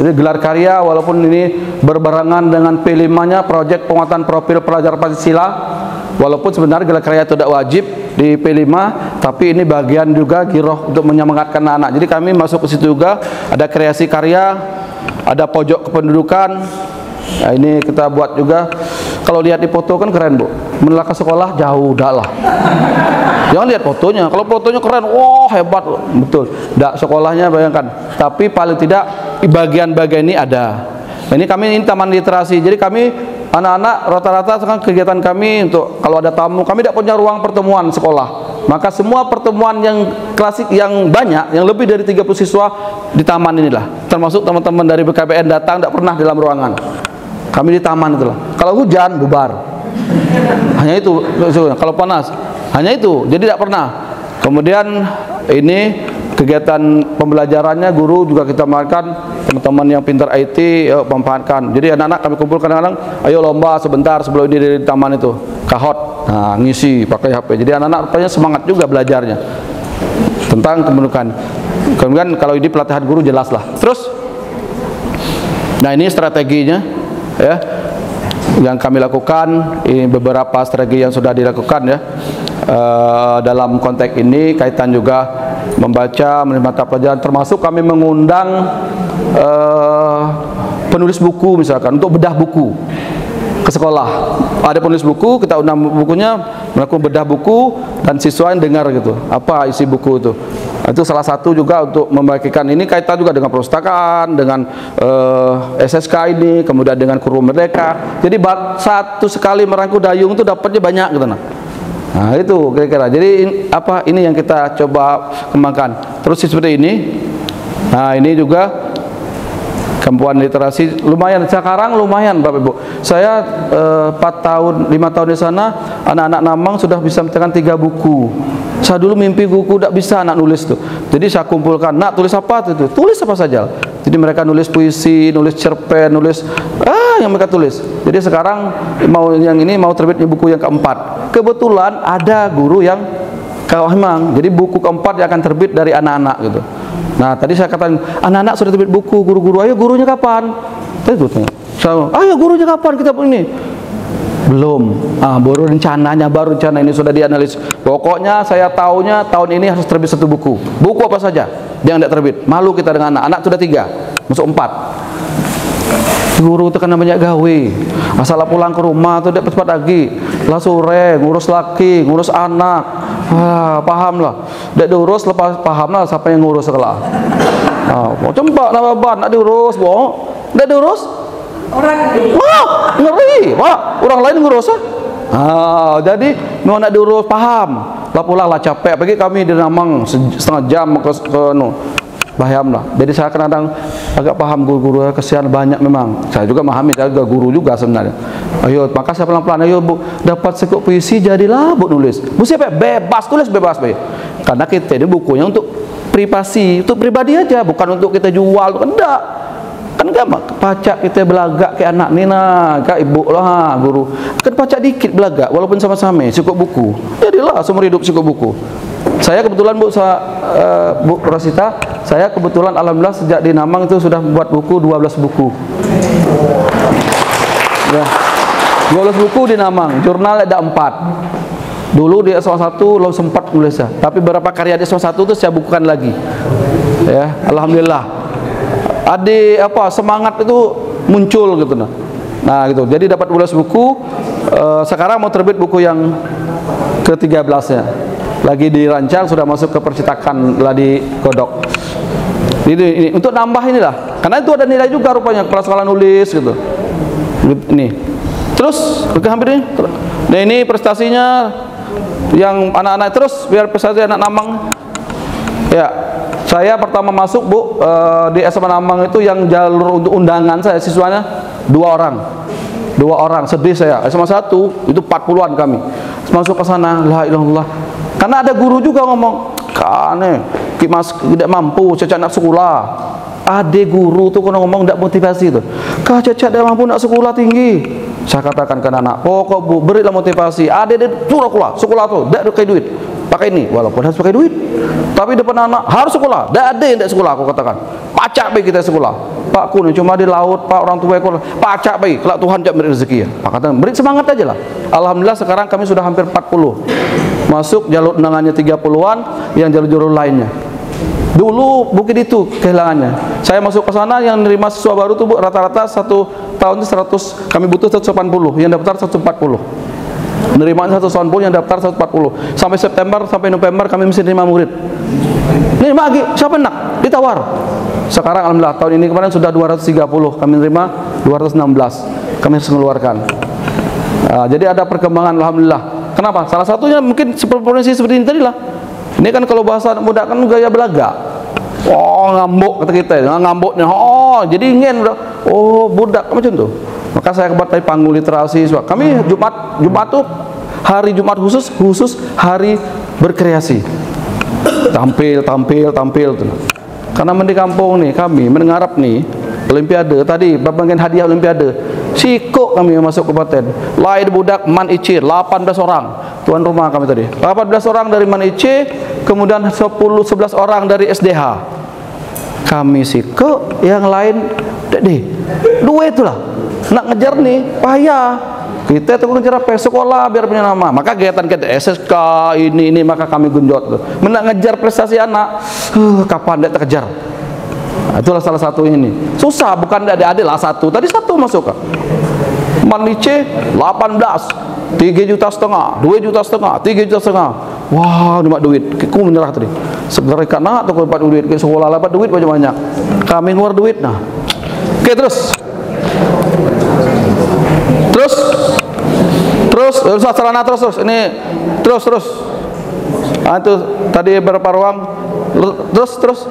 Jadi gelar karya walaupun ini berbarengan dengan P5-nya, proyek penguatan profil pelajar Pancasila, walaupun sebenarnya gelar karya itu tidak wajib di P5, tapi ini bagian juga giroh untuk menyemangatkan anak-anak. Jadi kami masuk ke situ juga, ada kreasi karya, ada pojok kependudukan. Nah, ini kita buat juga. Kalau lihat di foto kan keren, Bu. Menolak ke sekolah jauh dah lah. Jangan lihat fotonya. Kalau fotonya keren, wah hebat, betul. Dak sekolahnya bayangkan. Tapi paling tidak bagian-bagian ini ada. Ini kami ini taman literasi. Jadi kami anak-anak rata-rata sekarang kegiatan kami untuk kalau ada tamu, kami tidak punya ruang pertemuan sekolah. Maka semua pertemuan yang klasik yang banyak, yang lebih dari 30 siswa di taman inilah. Termasuk teman-teman dari BKBN datang tidak pernah dalam ruangan. Kami di taman itulah. Kalau hujan bubar. Hanya itu. Kalau panas hanya itu. Jadi tidak pernah. Kemudian ini kegiatan pembelajarannya guru juga kita makan teman-teman yang pintar IT memanfaatkan. Jadi anak-anak kami kumpulkan kadang-kadang, ayo lomba sebentar sebelum ini di taman itu. Kahot. Nah, ngisi pakai HP. Jadi anak-anak rupanya semangat juga belajarnya tentang kependudukan. Kemudian kalau ini pelatihan guru jelas lah. Terus, nah ini strateginya, ya, yang kami lakukan. Ini beberapa strategi yang sudah dilakukan, ya. Dalam konteks ini kaitan juga membaca, menerima mata pelajaran, termasuk kami mengundang penulis buku misalkan untuk bedah buku ke sekolah. Ada penulis buku, kita undang bukunya, melakukan bedah buku dan siswa yang dengar gitu apa isi buku itu. Itu salah satu juga untuk membagikan. Ini kaitan juga dengan perpustakaan, dengan SSK ini, kemudian dengan Guru Merdeka. Jadi satu sekali merangkul dayung itu dapatnya banyak gitu. Nah itu kira-kira. Jadi apa ini yang kita coba kembangkan. Terus seperti ini. Nah ini juga kemampuan literasi lumayan. Sekarang lumayan Bapak Ibu. Saya 4 tahun, 5 tahun di sana, anak-anak Namang sudah bisa mencetakkan 3 buku. Saya dulu mimpi buku tidak bisa anak nulis tuh. Jadi saya kumpulkan, nak tulis apa tuh? Tulis apa saja. Jadi mereka nulis puisi, nulis cerpen, nulis yang mereka tulis. Jadi sekarang yang ini mau terbit buku yang keempat. Kebetulan ada guru yang memang, jadi buku keempat yang akan terbit dari anak-anak gitu. Nah tadi saya katakan anak-anak sudah terbit buku, guru-guru, ayo gurunya kapan? Tadi tanya, ayo gurunya kapan kita ini? Belum. Baru rencana ini sudah dianalisis. Pokoknya saya tahunya tahun ini harus terbit 1 buku. Buku apa saja yang tidak terbit. Malu kita dengan anak sudah 3, masuk 4. Guru itu kan banyak gawe. Masalah pulang ke rumah tuh tidak cepat lagi. Lah sore ngurus laki, ngurus anak. Paham lah. Tidak diurus lepas paham lah siapa yang ngurus sekolah. Coba nak nak diurus, bohong. Tidak diurus. Orang ngeri. Orang lain ngurus. Jadi mau nak diurus paham. Lah pulang lah capek. Pergi kami di Namang setengah jam ke paham lah. Jadi saya kadang agak paham guru-guru, kesian banyak memang. Saya juga memahami, saya juga guru juga sebenarnya. Ayo, maka saya pelan-pelan, ayo Bu, dapat sekop puisi jadilah Bu nulis. Bu siapa? Bebas tulis, bebas be. Karena kita ini bukunya untuk privasi, untuk pribadi aja, bukan untuk kita jual, kan enggak. Kan gampang, pacak kita belagak ke anak Nina, ke ibu lah, guru. Kan pacak dikit belagak, walaupun sama-sama cukup buku. Jadilah seumur hidup cukup buku. Saya kebetulan Bu Rosita, saya kebetulan alhamdulillah sejak di Namang itu sudah membuat buku 12 buku. Ya. 12 buku di Namang, jurnal ada 4. Dulu di SMA 1 belum sempat nulisnya, tapi beberapa karya di SMA 1 itu saya bukukan lagi. Ya, alhamdulillah. Semangat itu muncul gitu nah gitu. Jadi dapat 12 buku. Sekarang mau terbit buku yang ke-13-nya. Lagi dirancang, sudah masuk ke percetakan lah di Godok. Ini untuk nambah inilah. Karena itu ada nilai juga rupanya kepala sekolah nulis gitu. Ini. Terus hampir ini. Nah ini prestasinya yang anak-anak, terus biar prestasi anak Namang. Ya, saya pertama masuk Bu di SMA Namang itu yang jalur untuk undangan saya siswanya 2 orang. 2 orang, sedih saya. SMA 1 itu 40-an kami. Masuk ke sana, la ilaha illallah. Karena ada guru juga ngomong, "Kane, ki Mas tidak mampu, cacat nak sekolah." Ada guru tuh kalau ngomong tidak motivasi tuh. "Kah cacat tidak mampu nak sekolah tinggi." Saya katakan ke anak, "Pokok Bu, berilah motivasi. Ada dia suruh sekolah tuh, tidak pakai duit. Pakai ini, walaupun harus pakai duit. Tapi depan anak harus sekolah. Tidak ada yang tidak sekolah," aku katakan. "Pacak baik kita sekolah." Pakku ni cuma di laut, Pak, orang tua aku. Pak acak baik, kelak Tuhan jak beri rezeki ya. Pak kata, beri semangat aja lah. Alhamdulillah sekarang kami sudah hampir 40. Masuk jalur undangannya 30-an, yang jalur-jalur lainnya. Dulu Bukit itu kehilangannya. Saya masuk ke sana yang nerima siswa baru tuh Bu, rata-rata satu tahun itu 100, kami butuh 180, yang daftar 140. Penerimaan 180, yang daftar 140. Sampai September, sampai November kami mesti nerima murid. Nih lagi, siapa nak? Ditawar. Sekarang alhamdulillah tahun ini kemarin sudah 230, kami nerima 216. Kami harus mengeluarkan. Jadi ada perkembangan alhamdulillah. Kenapa? Salah satunya mungkin seperti ini tadi lah. Ini kan kalau bahasa muda kan gaya belaga. Oh, ngambuk kata kita, ngambuk nih. Oh, jadi ingin udah. Oh, budak macam tu. Maka saya buat tadi panggung literasi. Kami Jumat tuh hari Jumat khusus hari berkreasi. Tampil tuh. Karena di kampung nih kami mengarap nih olimpiade tadi, bagian hadiah olimpiade. Sikok kami masuk kabupaten. Lain budak Man Ice 18 orang. Tuan rumah kami tadi. 18 orang dari Man Ice, kemudian 11 orang dari SDH. Kami sikok, yang lain dua itulah. Nak ngejar nih payah. Kita tuh ngejar apa? Sekolah biar punya nama. Maka kegiatan kita SSK ini maka kami genjot tuh. Menak ngejar prestasi anak. Kapan dia terkejar? Nah, itulah salah satu ini. Susah, bukan adik-adik lah satu. Tadi satu masuk kan. Manice 18, 3,5 juta, 2,5 juta, 3,5 juta. Wah, dapat duit. Aku menyerah tadi. Segera nak tuh dapat duit. Ke sekolah dapat duit banyak-banyak. Kami keluar duit nah. Oke, terus sarana terus ini terus. Ah itu tadi berapa ruang? Terus.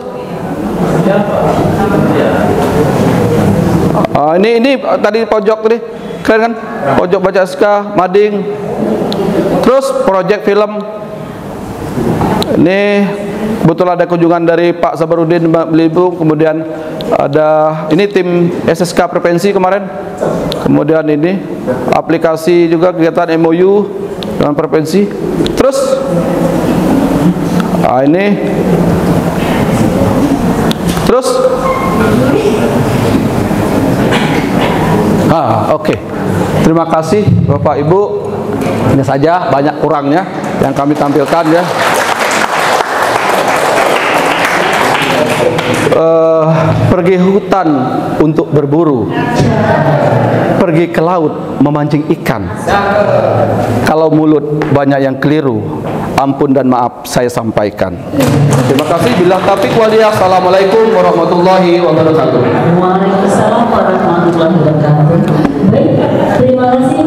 Ini tadi pojok tadi keren kan? Pojok baca SK, mading. Terus proyek film. Ini betul ada kunjungan dari Pak Sabarudin Belibung, kemudian ada ini tim SSK Prevensi kemarin. Kemudian ini aplikasi juga kegiatan MOU dengan Prevensi. Terus ini terus oke. Terima kasih Bapak Ibu. Ini saja, banyak kurangnya yang kami tampilkan ya. Pergi hutan untuk berburu, pergi ke laut memancing ikan. Kalau mulut banyak yang keliru, ampun dan maaf saya sampaikan. Terima kasih. Billah taufiq wal hidayah. Assalamualaikum warahmatullahi wabarakatuh. Waalaikumsalam warahmatullahi wabarakatuh. Baik, terima kasih.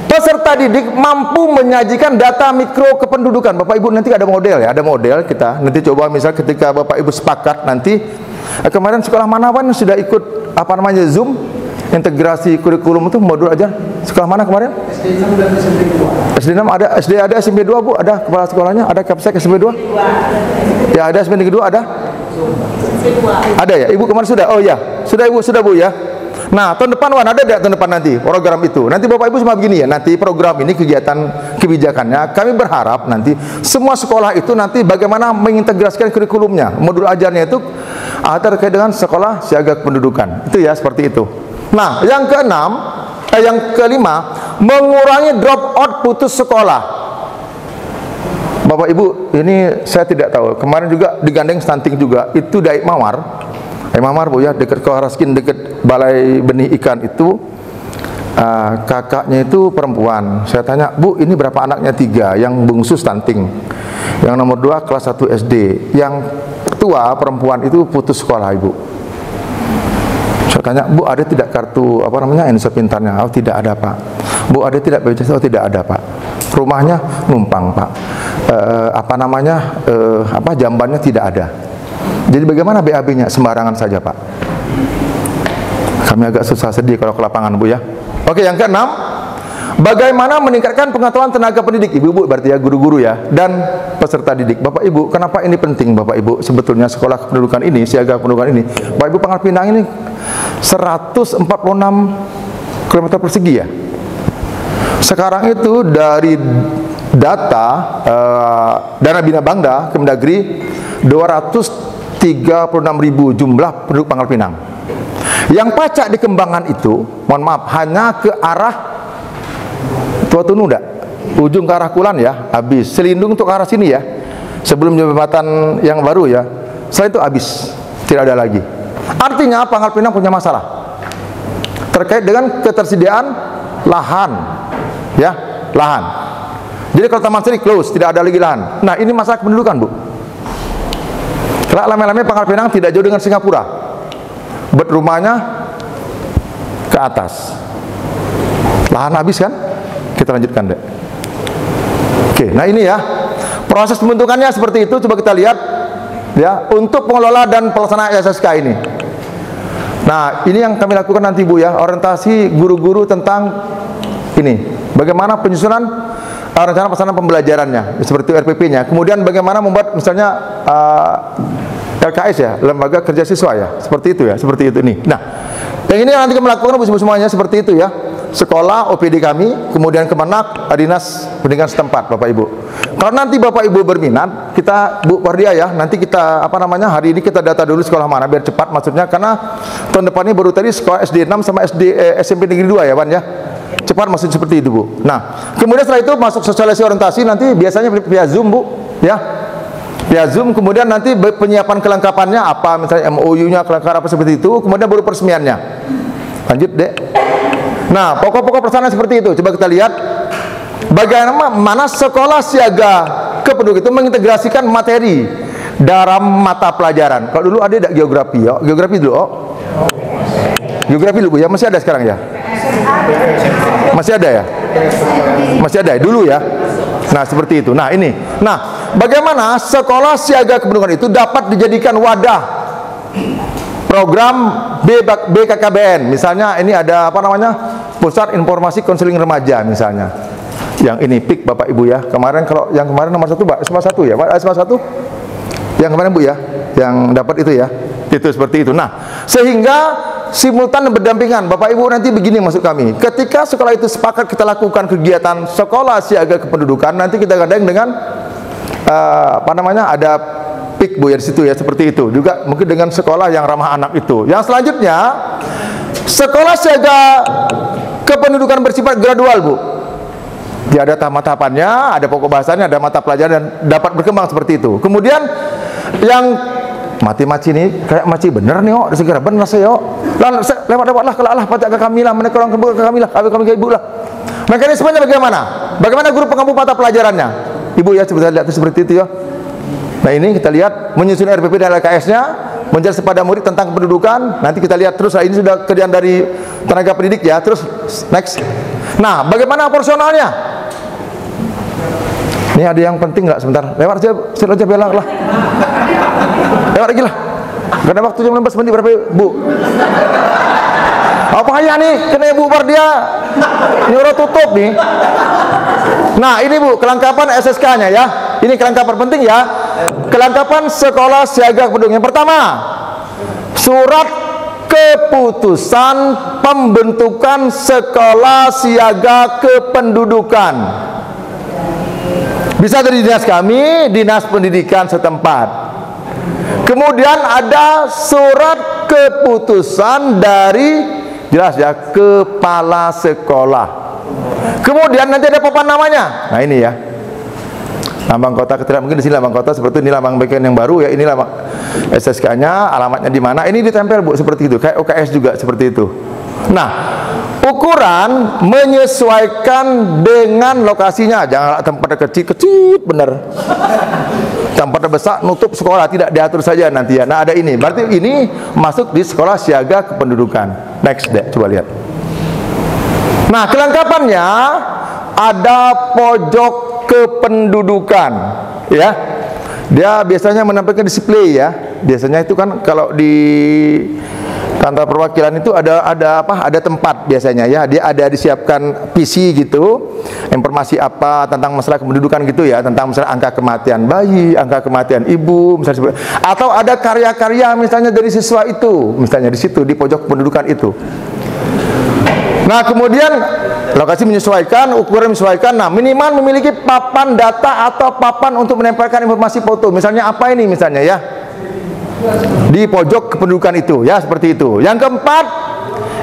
Peserta didik mampu menyajikan data mikro kependudukan. Bapak Ibu nanti ada model ya, ada model kita. Nanti coba misal ketika Bapak Ibu sepakat nanti kemarin sekolah Manawan sudah ikut Zoom integrasi kurikulum itu modul aja. Sekolah mana kemarin? SD 6 ada, SD ada, SMP 2 Bu, ada kepala sekolahnya, ada Kapsek SMP 2. Ya ada SMP 2 ada. Ada ya, Ibu kemarin sudah. Oh ya, sudah Ibu, sudah Bu ya. Nah, tahun depan ada tidak tahun depan nanti program itu? Nanti Bapak Ibu semua begini ya, nanti program ini kegiatan kebijakannya kami berharap nanti semua sekolah itu nanti bagaimana mengintegrasikan kurikulumnya, modul ajarnya itu terkait dengan sekolah siaga kependudukan. Itu ya, seperti itu. Nah, yang kelima, mengurangi drop out putus sekolah. Bapak Ibu, ini saya tidak tahu. Kemarin juga digandeng stunting juga, itu dari Mamar Bu ya, dekat Koharaskin, dekat Balai Benih Ikan itu. Kakaknya itu perempuan. Saya tanya, Bu, ini berapa anaknya? 3, yang bungsu stunting, yang nomor 2 kelas 1 SD, yang tua perempuan itu putus sekolah Ibu. Saya tanya, Bu, ada tidak kartu Indonesia Pintarnya? Oh, tidak ada Pak. Bu, ada tidak BPJS? Oh, tidak ada Pak. Rumahnya numpang Pak. Jambannya tidak ada. Jadi bagaimana BAB-nya? Sembarangan saja Pak. Kami agak susah sedih kalau ke lapangan Bu ya. Oke, yang keenam, bagaimana meningkatkan pengetahuan tenaga pendidik, ibu-ibu berarti ya, guru-guru ya, dan peserta didik. Bapak Ibu, kenapa ini penting Bapak Ibu? Sebetulnya sekolah kependudukan ini, siaga kependudukan ini, Bapak Ibu, Pangkal Pinang ini 146 km persegi ya. Sekarang itu dari data Dana Bina Bangda Kemendagri 236.000 jumlah penduduk Pangkal Pinang. Yang pacak di Kembangan itu, mohon maaf, hanya ke arah Tua Tunu enggak? Ujung ke arah Kulan ya, habis. Selindung untuk ke arah sini ya. Sebelum jembatan yang baru ya. Setelah itu habis, tidak ada lagi. Artinya Pangkal Pinang punya masalah terkait dengan ketersediaan lahan, ya, lahan. Jadi kalau Taman Sari close, tidak ada lagi lahan. Nah, ini masalah kependudukan, Bu. Kalau lama-lama Pangkal Pinang tidak jauh dengan Singapura, buat rumahnya ke atas, lahan habis kan? Kita lanjutkan deh. Oke, nah ini ya proses pembentukannya seperti itu. Coba kita lihat ya untuk pengelola dan pelaksana SSK ini. Nah, ini yang kami lakukan nanti, Bu ya, orientasi guru-guru tentang ini, bagaimana penyusunan rencana pelaksanaan pembelajarannya seperti RPP-nya. Kemudian bagaimana membuat misalnya LKS ya, lembaga kerja siswa ya, seperti itu ya, seperti itu nih. Nah, yang ini nanti kami lakukan Bu semuanya seperti itu ya. Sekolah, OPD kami, kemudian Kemenak, Dinas Pendidikan setempat, Bapak Ibu. Kalau nanti Bapak Ibu berminat, kita Bu Pardia ya, nanti kita hari ini kita data dulu sekolah mana biar cepat maksudnya, karena tahun depan ini baru tadi sekolah SD 6 sama SMP Negeri 2 ya, Wan ya. Cepat maksud seperti itu, Bu. Nah, kemudian setelah itu masuk sosialisasi orientasi nanti biasanya via Zoom, Bu, ya. Via Zoom, kemudian nanti penyiapan kelengkapannya apa, misalnya MOU-nya, kelengkapan apa seperti itu, kemudian baru peresmiannya. Lanjut, Dek. Nah, pokok-pokok pelaksanaan seperti itu. Coba kita lihat bagaimana sekolah siaga kependudukan itu mengintegrasikan materi dalam mata pelajaran. Kalau dulu ada tidak geografi, ya? Geografi dulu, oh. Geografi dulu ya, masih ada sekarang ya? Masih ada ya? Masih ada ya? Dulu ya? Nah, seperti itu. Nah, ini. Nah, bagaimana sekolah siaga kependudukan itu dapat dijadikan wadah program BKKBN. Misalnya ini ada apa namanya? Pusat Informasi Konseling Remaja misalnya. Yang ini PIK Bapak Ibu ya. Kemarin kalau yang kemarin nomor 1 Pak, SMA 1 ya, Pak, SMA 1. Yang kemarin Bu ya, yang dapat itu ya. Itu seperti itu. Nah, sehingga simultan dan berdampingan. Bapak Ibu nanti begini maksud kami. Ketika sekolah itu sepakat kita lakukan kegiatan sekolah siaga kependudukan, nanti kita gandeng dengan ada PIK Bu ya di situ ya, seperti itu. Juga mungkin dengan sekolah yang ramah anak itu. Yang selanjutnya, sekolah siaga kependudukan bersifat gradual, Bu. Dia ada tahapan-tahapannya, ada pokok bahasanya, ada mata pelajaran dan dapat berkembang seperti itu. Kemudian yang mati-mati ini kayak maci bener nih, oh, segera bener saya, oh. Lewat-lewatlah ke Allah pajak ke kami lah, mereka orang ke kami lah, kami ke ibu lah. Mekanismenya bagaimana? Bagaimana guru pengampu mata pelajarannya? Ibu ya, coba lihat seperti itu ya. Nah, ini kita lihat menyusun RPP dan LKS-nya, menjelaskan kepada murid tentang kependudukan. Nanti kita lihat terus, ini sudah kerjaan dari tenaga pendidik ya. Terus next. Nah, bagaimana proporsionalnya? Ini ada yang penting nggak sebentar? Lewat aja belak lah. Lewat lagi lah. Karena waktu jam 15 menit berapa, Bu? Apa ya nih? Kena Bu Pardia nyuruh tutup nih. Nah, ini Bu, kelengkapan SSK-nya ya. Ini kelengkapan penting ya. Kelengkapan sekolah siaga kependudukan. Yang pertama, surat keputusan pembentukan sekolah siaga kependudukan. Bisa dari dinas kami, dinas pendidikan setempat. Kemudian ada surat keputusan dari jelas ya kepala sekolah. Kemudian nanti ada papan namanya. Nah, ini ya. Lambang kota, tidak mungkin di sini lambang kota seperti ini, lambang BKN yang baru ya, ini lambang SSK-nya, alamatnya di mana. Ini ditempel Bu seperti itu, kayak OKS juga seperti itu. Nah, ukuran menyesuaikan dengan lokasinya, jangan tempatnya kecil bener. Tempatnya besar nutup sekolah, tidak diatur saja nanti ya. Nah, ada ini, berarti ini masuk di sekolah siaga kependudukan. Next deh, coba lihat. Nah, kelengkapannya ada pojok kependudukan ya. Dia biasanya menampilkan display ya. Biasanya itu kan kalau di kantor perwakilan itu ada tempat biasanya ya. Dia ada disiapkan PC gitu. Informasi apa tentang masalah kependudukan gitu ya, tentang masalah angka kematian bayi, angka kematian ibu misalnya, atau ada karya-karya misalnya dari siswa itu, misalnya di situ di pojok kependudukan itu. Nah, kemudian lokasi menyesuaikan, ukuran menyesuaikan. Nah, minimal memiliki papan data atau papan untuk menempelkan informasi foto. Misalnya apa ini misalnya ya? di pojok kependudukan itu, ya seperti itu. Yang keempat,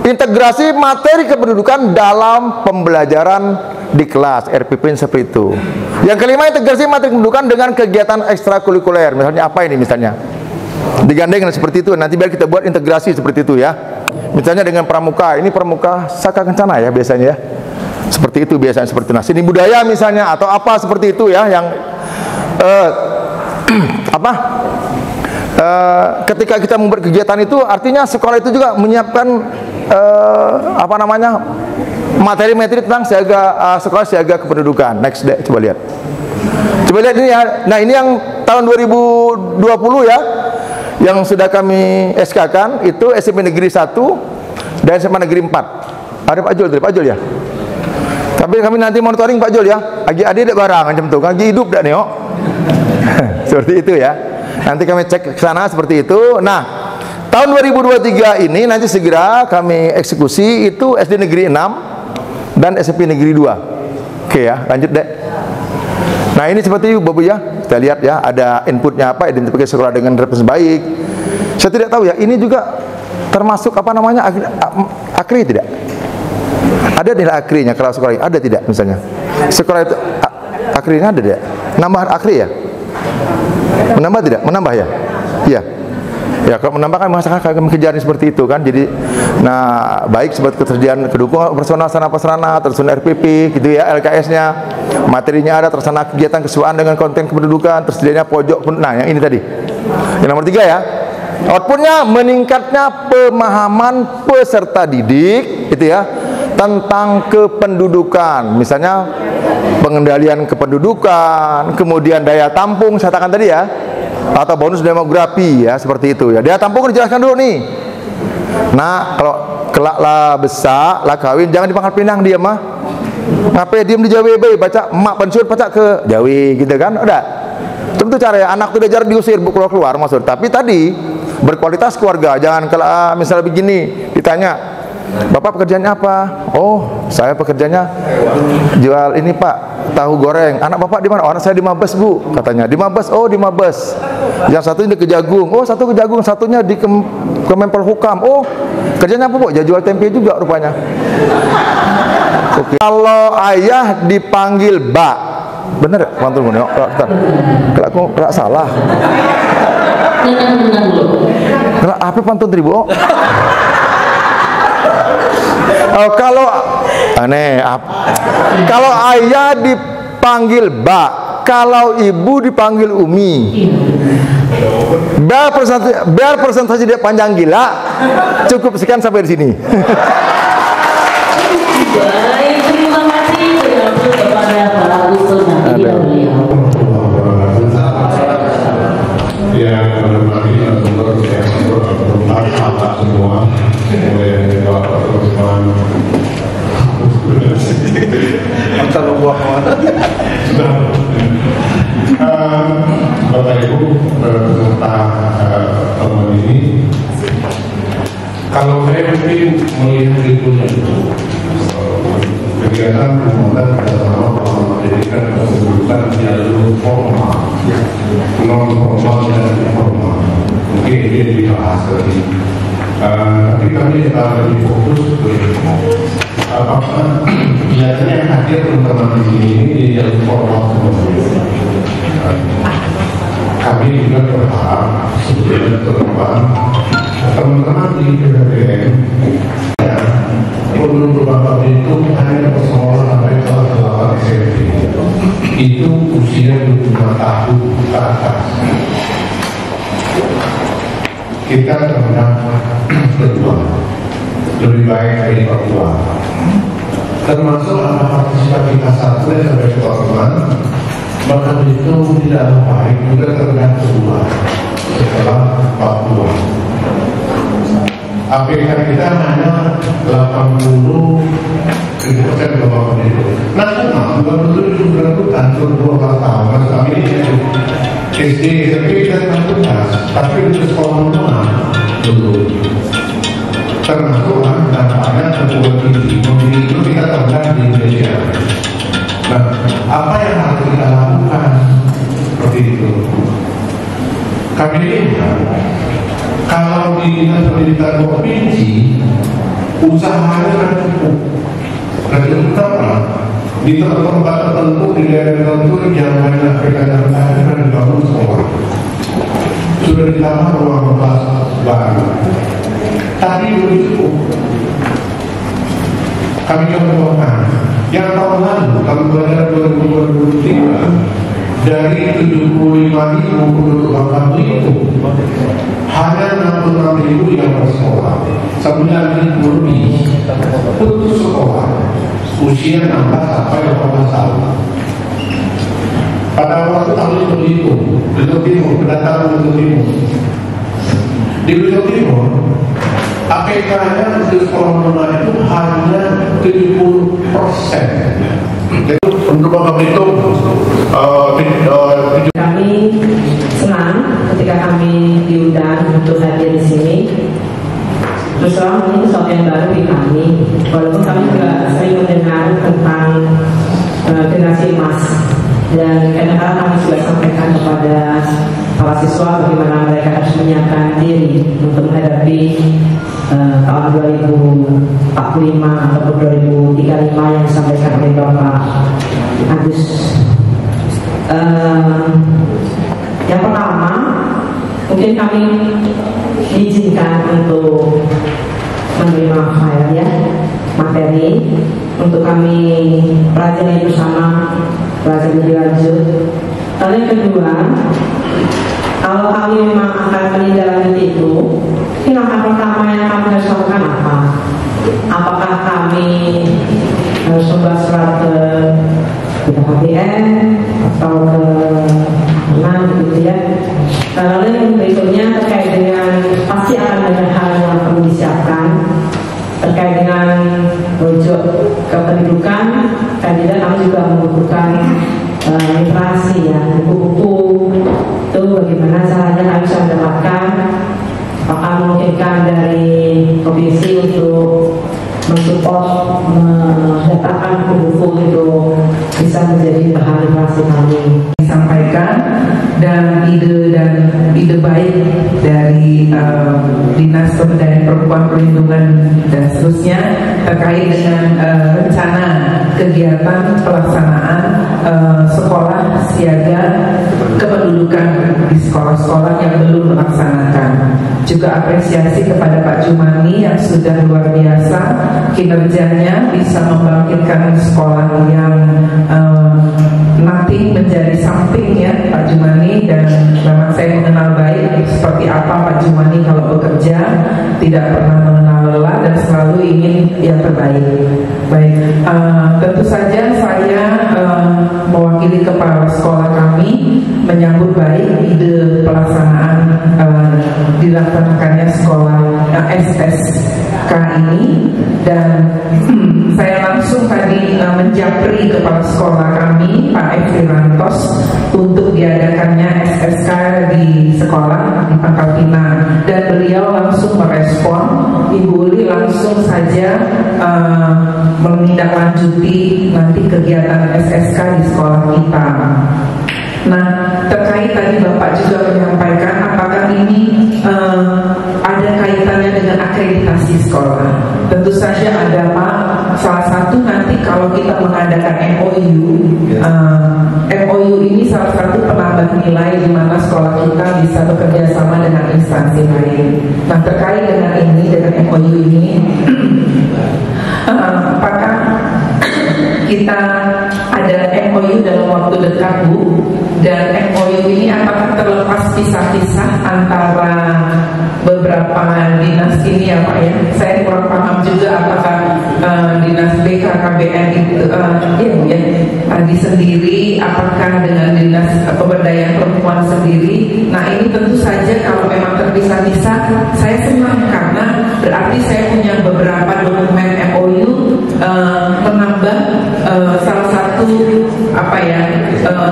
integrasi materi kependudukan dalam pembelajaran di kelas, RPP seperti itu. Yang kelima, integrasi materi kependudukan dengan kegiatan ekstrakurikuler. Misalnya apa ini misalnya? Digandeng seperti itu. Nanti biar kita buat integrasi seperti itu ya. Misalnya dengan pramuka, ini pramuka Saka Kencana ya biasanya ya. Seperti itu biasanya seperti itu. Nah, seni budaya misalnya atau apa seperti itu ya yang ketika kita membuat kegiatan itu artinya sekolah itu juga menyiapkan materi-materi tentang sekolah siaga kependudukan. Next deh, coba lihat ini ya. Nah, ini yang tahun 2020 ya, yang sudah kami SK-kan itu SMP Negeri 1 dan SMA Negeri 4. Ada Pak Jul ya. Tapi kami nanti monitoring Pak Jul ya. Adik-adik barang macam tu, lagi hidup dak nih, seperti itu ya. Nanti kami cek ke sana seperti itu. Nah, tahun 2023 ini nanti segera kami eksekusi itu SD Negeri 6 dan SMP Negeri 2. Oke ya, lanjut deh. Nah, ini seperti itu Bapak ya. Kita lihat ya, ada inputnya apa, identifikasi sekolah dengan representasi baik. Saya tidak tahu ya, ini juga termasuk akri tidak? Ada tidak akrinya kalau sekolah ini? Ada tidak misalnya? Sekolah itu akrinya ada tidak? Nambah akri ya? Menambah tidak? Menambah ya? Iya. Ya, kalau menambah kan masyarakat kami kejarin seperti itu kan. Jadi, nah baik seperti ketersediaan kedukung personal sarana tersusun RPP gitu ya, LKS-nya, materinya ada, tersana kegiatan kesesuaian dengan konten kependudukan, tersedianya pojok. Nah, yang ini tadi. Yang nomor 3 ya. Outputnya meningkatnya pemahaman peserta didik, gitu ya, tentang kependudukan. Misalnya pengendalian kependudukan, kemudian daya tampung, saya katakan tadi ya, atau bonus demografi ya, seperti itu ya. Daya tampung dijelaskan dulu nih. Nah, kalau kelak lah besar, lah kawin, jangan di Pangkal Pinang dia mah. Ngapain diem di Jawa bae, baca emak pensiun baca ke Jawa gitu kan. Udah. Tentu cara ya, anak tuh diajar diusir keluar maksud. Tapi tadi berkualitas keluarga, jangan kalau misalnya begini ditanya, Bapak pekerjaannya apa? Oh, saya pekerjaannya jual ini Pak, tahu goreng. Anak Bapak di mana? Oh, anak saya di Mabes Bu, katanya. Di Mabes, oh di Mabes. Yang satu di Kejagung, oh satu Kejagung, satunya di Kemenpolhukam. Oh, kerjanya apa Bu? Ya jual tempe juga rupanya. Oke. Kalau ayah dipanggil Mbak, bener pantun nih? Kalau aku nggak salah. Kalau apa pantun tadi Bu? Kalau aneh, kalau ayah dipanggil Mbak, kalau ibu dipanggil Umi, biar presentasi dia panjang gila, cukup sekian sampai di sini. Baik, terima kasih kepada para usul nanti beliau. Ya, kembali untuk semua, mulai Bapak Usman, antar buah Bapak Ibu peserta teman ini, kalau saya mungkin melihat itu kegiatan pembangunan bersama pendidikan dan kependudukan jalur formal, non formal dan informal. Mungkin ini dibahas lagi. Tapi kami lebih fokus ke biasanya yang hadir teman-teman di sini di jalur formal sebenarnya. Kami juga berharap sebetulnya ke depan teman-teman di PPDN belum beberapa itu hanya persoalan sampai kelas 8 SMP itu usia 25 tahun ke atas. Kita terhadap kedua lebih baik dari Papua, termasuk anak partisipan kita 1 sampai kelas 5, maka itu tidak baik juga terhadap kedua setelah Papua. APK kita hanya 80% global penduduk. Nasional 27 berlakukan untuk 12 tahun. Mas kami ini SD, SMP dan fakultas, tapi di sekolah menengah dulu. Termasuk dampaknya perguruan tinggi. Memiliki itu kita temukan di Indonesia. Nah, apa yang harus kita lakukan seperti itu? kami lihat kalau di Dinas Pendidikan Provinsi usahanya kan cukup. Kenapa? Di tempat tertentu, di daerah tertentu yang banyak pekerjaan sudah dibangun sekolah, sudah ditambah ruang kelas baru, tapi belum cukup. Kami contohkan yang tahun lalu, tahun 2023, dari 75.000 penduduk Bangkalan itu hanya 66.000 yang bersekolah, 9.000 lebih putus sekolah usia 16 sampai 18 tahun. Pada waktu tahun itu di Belitung Timur, kedatangan Belitung Timur. Di Belitung Timur, APK-nya untuk sekolah menengah itu hanya 70%. Untuk Bangka Belitung, kami senang ketika kami diundang untuk hadir di sini. Terus terang ini sesuatu yang baru di kami, walaupun kami juga sering mendengar tentang generasi emas, dan kadang-kadang kami juga sampaikan kepada para siswa bagaimana mereka harus menyiapkan diri untuk menghadapi tahun 2045 ataupun 2035 yang disampaikan oleh Bapak Agus. Yang pertama, mungkin kami diizinkan untuk menerima file ya, materi untuk kami pelajari bersama, pelajari lebih lanjut. Lalu yang kedua, kalau kami memang akan menindaklanjuti itu, langkah pertama yang kami harus lakukan apa? Apakah kami harus membuat surat ke BKKBN atau ke mana gitu ya? Lalu yang berikutnya terkait dengan pasti akan banyak hal yang perlu disiapkan terkait dengan rujuk ke pendidikan. Kandidat kami juga membutuhkan literasi ya, buku-buku itu bagaimana caranya kami bisa mendapatkan, apakah memungkinkan dari provinsi untuk mensupport mendatangkan buku-buku itu bisa menjadi bahan literasi kami. Disampaikan dan ide baik dari Dinas Pemberdayaan Perempuan, Perlindungan dan seterusnya terkait dengan rencana kegiatan pelaksanaan sekolah siaga kependudukan di sekolah-sekolah yang belum melaksanakan. Juga apresiasi kepada Pak Jumani yang sudah luar biasa kinerjanya, bisa membangkitkan sekolah yang nothing menjadi something ya Pak Jumani. Dan memang saya mengenal baik seperti apa Pak Jumani kalau bekerja, tidak pernah mengenal lelah dan selalu ingin yang terbaik. Baik, tentu saja saya mewakili kepala sekolah kami menyambut baik ide pelaksanaan dilaksanakannya sekolah SSK ini, dan saya langsung tadi menjapri kepala sekolah kami Pak F. Rantos untuk diadakannya SSK di sekolah di Pangkal Pinang, dan beliau langsung merespon, Ibu Uli langsung saja menindaklanjuti nanti kegiatan SSK di sekolah kita. Nah, terkait tadi Bapak juga menyampaikan apakah ini ada kaitannya dengan akreditasi sekolah. Tentu saja ada Pak. Salah satu nanti kalau kita mengadakan MOU ini salah satu penambah nilai di mana sekolah kita bisa bekerja sama dengan instansi lain. Nah, terkait dengan ini, dengan MOU ini, apakah kita ada MOU dalam waktu dekat Bu, dan MOU ini apakah terlepas pisah-pisah antara beberapa dinas ini ya Pak ya? Saya kurang paham juga apakah dinas BKKBN itu di sendiri, apakah dengan dinas pemberdayaan perempuan sendiri. Nah, ini tentu saja kalau memang terpisah-pisah, saya senang karena berarti saya punya beberapa dokumen MOU menambah salah satu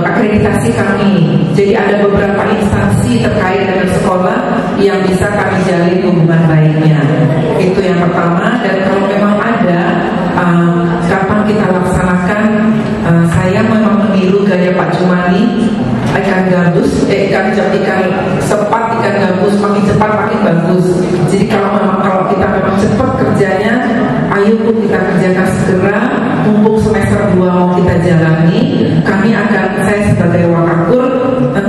akreditasi kami. Jadi ada beberapa instansi terkait dengan sekolah yang bisa kami jalin hubungan baiknya. Itu yang pertama. Dan kalau memang ada kapan kita laksanakan, saya memang meniru gaya Pak Jumani. ikan gabus, ikan sepat, ikan gabus makin cepat makin bagus. Jadi kalau kita memang cepat kerjanya, ayo Bu kita kerjakan segera, mumpung semester 2 mau kita jalani. Saya sebagai wakakur,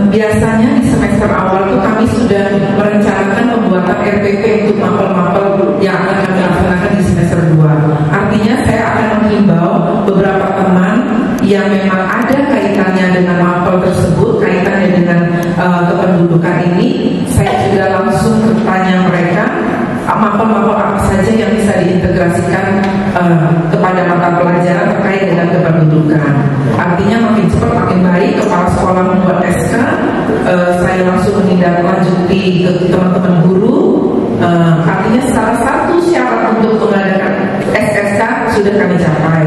biasanya di semester awal itu kami sudah merencanakan pembuatan RPP untuk mapel-mapel yang akan kami laksanakan di semester 2. Artinya saya akan menghimbau beberapa teman yang memang ada kaitannya dengan mapel tersebut, kaitannya dengan kependudukan ini, saya juga langsung bertanya mereka mapel-mapel apa saja yang bisa diintegrasikan kepada mata pelajaran terkait dengan kependudukan. Artinya makin cepat makin baik. Kepala sekolah membuat SK, saya langsung menindaklanjuti ke teman-teman guru. Artinya salah satu syarat untuk mengadakan SSK sudah kami capai.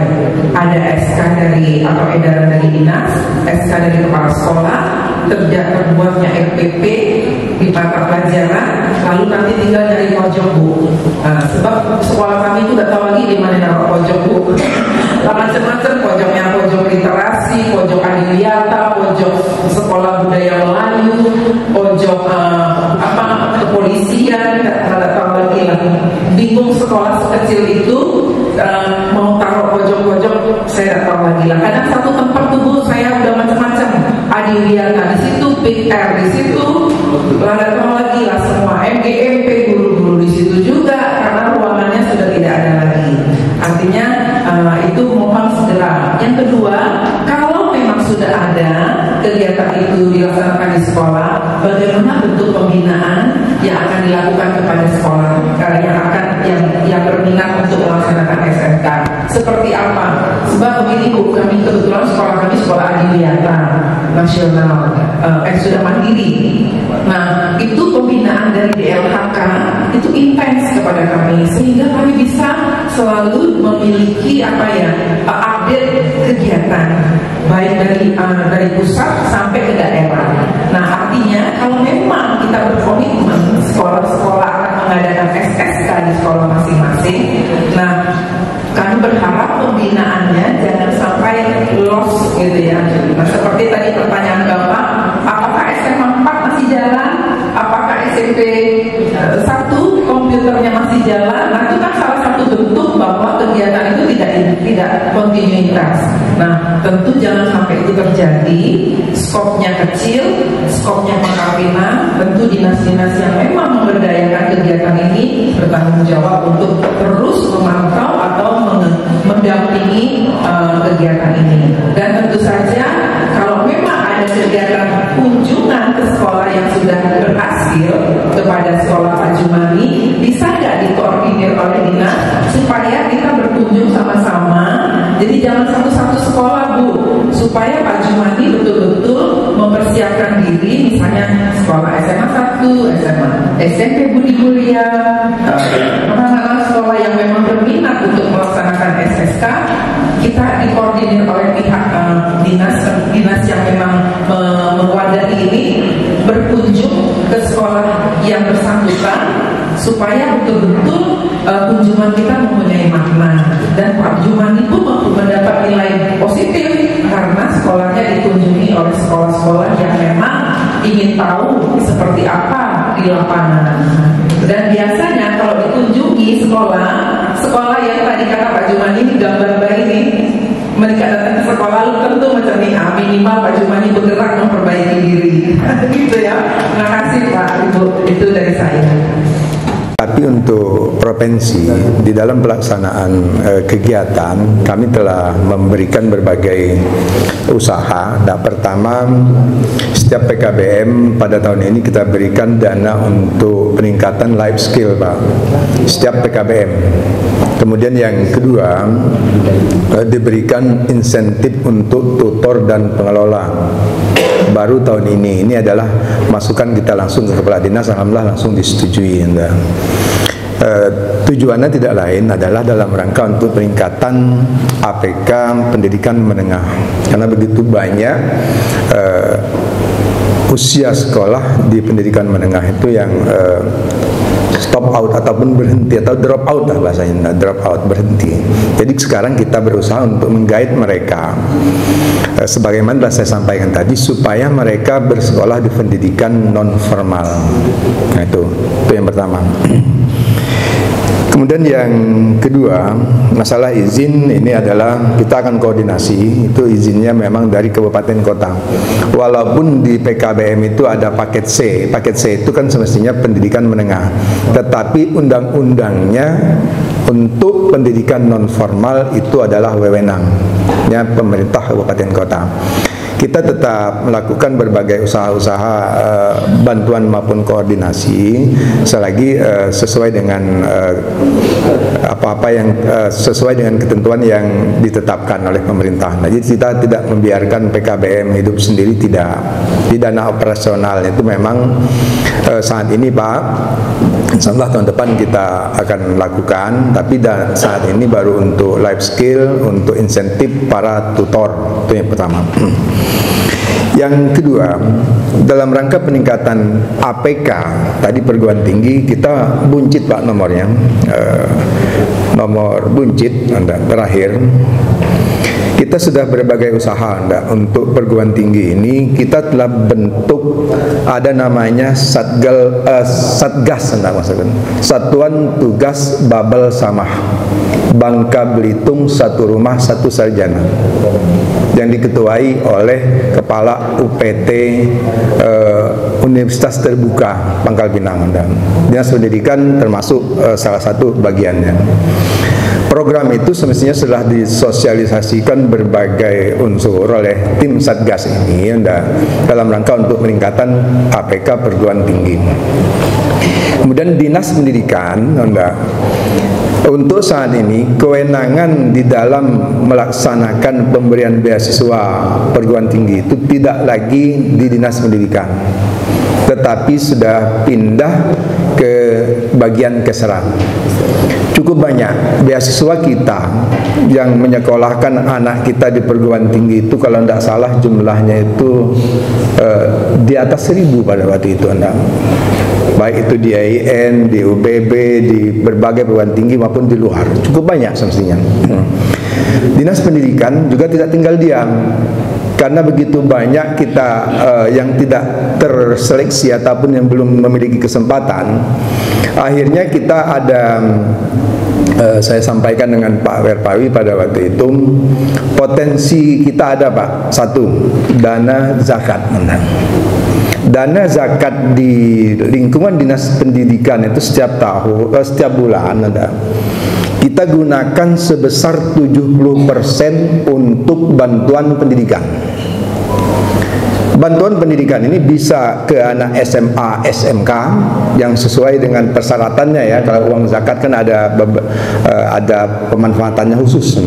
Ada SK atau edaran dari dinas, SK dari kepala sekolah, terbuatnya RPP di mata pelajaran, lalu nanti tinggal dari pojok Bu. Sebab sekolah kami itu tidak tahu lagi di mana nama pojok Bu. Macam-macam pojoknya, pojok literasi, pojok adiwiyata, pojok sekolah budaya Melayu, pojok kepolisian, tidak tahu lagi lah. Bingung sekolah sekecil itu mau taruh pojok-pojok, saya tidak tahu lagi lah. Kadang satu tempat tuh Bu, saya udah macam-macam. Adiwiyata di situ, Big R di situ, tidak tahu lagi lah semua. MGMP guru-guru di situ juga, karena ruangannya sudah tidak ada lagi. Artinya itu mohon segera. Yang kedua, kalau memang sudah ada kegiatan itu dilaksanakan di sekolah, bagaimana bentuk pembinaan yang akan dilakukan kepada sekolah yang berminat untuk melaksanakan SMK? Seperti apa? Sebab begini Bu, kami kebetulan sekolah kami sekolah adiwiyata nasional, sudah mandiri. Nah, itu pembinaan dari DLHK itu intens kepada kami, sehingga kami bisa selalu memiliki update kegiatan baik dari pusat sampai ke daerah. Nah, artinya kalau memang kita berkomitmen sekolah-sekolah akan mengadakan SSK di sekolah masing-masing, nah kami berharap pembinaannya jangan sampai loss gitu ya. Nah, seperti tadi pertanyaan Bapak, apakah SMA 4 masih jalan? Apakah SMP 1 komputernya masih jalan? Nah, itu kan salah satu bentuk bahwa kegiatan itu tidak kontinuitas. Nah, tentu jangan sampai itu terjadi. Skopnya kecil, skopnya pengkawinan. Tentu dinas-dinas yang memang memberdayakan kegiatan ini bertanggung jawab untuk terus memantau atau mendampingi kegiatan ini. Dan tentu saja kalau memang ada kegiatan kunjungan ke sekolah yang sudah berhasil kepada sekolah Pak Jumani, bisa nggak dikoordinir oleh dinas supaya kita berkunjung sama-sama. Jadi jangan satu-satu sekolah Bu, supaya Pak Jumani betul-betul mempersiapkan diri, misalnya sekolah SMA 1, SMP Budi Mulia, anak-anak sekolah yang memang berminat untuk melaksanakan SSK, kita dikoordinir oleh pihak dinas yang memang mewadahi ini, berkunjung ke sekolah yang bersangkutan supaya betul-betul kunjungan kita mempunyai makna, dan Pak Jumani pun mendapat nilai positif karena sekolahnya dikunjungi oleh sekolah-sekolah yang memang ingin tahu seperti apa di lapangan. Dan biasanya kalau dikunjungi sekolah yang tadi kata Pak Jumani ini gambar baik ini, mereka datang ke sekolah lu tentu macam ini, minimal Pak Jumani bergerak memperbaiki diri. Gitu ya. Terima kasih Pak Ibu, itu dari saya. Tapi untuk provinsi di dalam pelaksanaan kegiatan kami telah memberikan berbagai usaha. Nah, pertama, setiap PKBM pada tahun ini kita berikan dana untuk peningkatan life skill Pak, setiap PKBM. Kemudian yang kedua, diberikan insentif untuk tutor dan pengelola. Baru tahun ini adalah masukan kita langsung ke kepala dinas, alhamdulillah langsung disetujui. Tujuannya tidak lain adalah dalam rangka untuk peningkatan APK pendidikan menengah, karena begitu banyak usia sekolah di pendidikan menengah itu yang stop out ataupun berhenti atau drop out lah bahasanya, drop out, berhenti. Jadi sekarang kita berusaha untuk menggait mereka sebagaimana saya sampaikan tadi, supaya mereka bersekolah di pendidikan non formal. Nah, itu yang pertama. Kemudian yang kedua, masalah izin ini adalah kita akan koordinasi. Itu izinnya memang dari kabupaten kota. Walaupun di PKBM itu ada paket C. Paket C itu kan semestinya pendidikan menengah. Tetapi undang-undangnya untuk pendidikan non formal itu adalah wewenangnya pemerintah kabupaten kota. Kita tetap melakukan berbagai usaha-usaha bantuan maupun koordinasi selagi sesuai dengan apa-apa yang sesuai dengan ketentuan yang ditetapkan oleh pemerintah. Nah, jadi kita tidak membiarkan PKBM hidup sendiri, tidak. Di dana operasional itu memang saat ini Pak, insyaallah tahun depan kita akan lakukan, tapi saat ini baru untuk life skill, untuk insentif para tutor, itu yang pertama. Yang kedua, dalam rangka peningkatan APK tadi perguruan tinggi, kita buncit Pak nomornya, nomor buncit terakhir. Kita sudah berbagai usaha untuk perguruan tinggi ini. Kita telah bentuk ada namanya Satgas, Satuan Tugas Babel Samah Bangka Belitung, satu rumah satu sarjana, yang diketuai oleh Kepala UPT Universitas Terbuka Pangkal Pinang. Dinas Pendidikan termasuk salah satu bagiannya. Program itu semestinya sudah disosialisasikan berbagai unsur oleh tim Satgas ini dalam rangka untuk peningkatan APK perguruan tinggi. Kemudian Dinas Pendidikan untuk saat ini kewenangan di dalam melaksanakan pemberian beasiswa perguruan tinggi itu tidak lagi di Dinas Pendidikan, tetapi sudah pindah ke bagian Kesran. Cukup banyak beasiswa kita yang menyekolahkan anak kita di perguruan tinggi itu, kalau tidak salah jumlahnya itu di atas 1000 pada waktu itu, baik itu di AIN, di UBB, di berbagai perguruan tinggi maupun di luar. Cukup banyak semestinya. Dinas Pendidikan juga tidak tinggal diam, karena begitu banyak kita yang tidak terseleksi ataupun yang belum memiliki kesempatan. Akhirnya kita ada, saya sampaikan dengan Pak Werpawi pada waktu itu, potensi kita ada Pak, satu, dana zakat. Dana zakat di lingkungan Dinas Pendidikan itu setiap tahun, setiap bulan kita gunakan sebesar 70% untuk bantuan pendidikan. Bantuan pendidikan ini bisa ke anak SMA, SMK yang sesuai dengan persyaratannya ya. Kalau uang zakat kan ada pemanfaatannya khusus.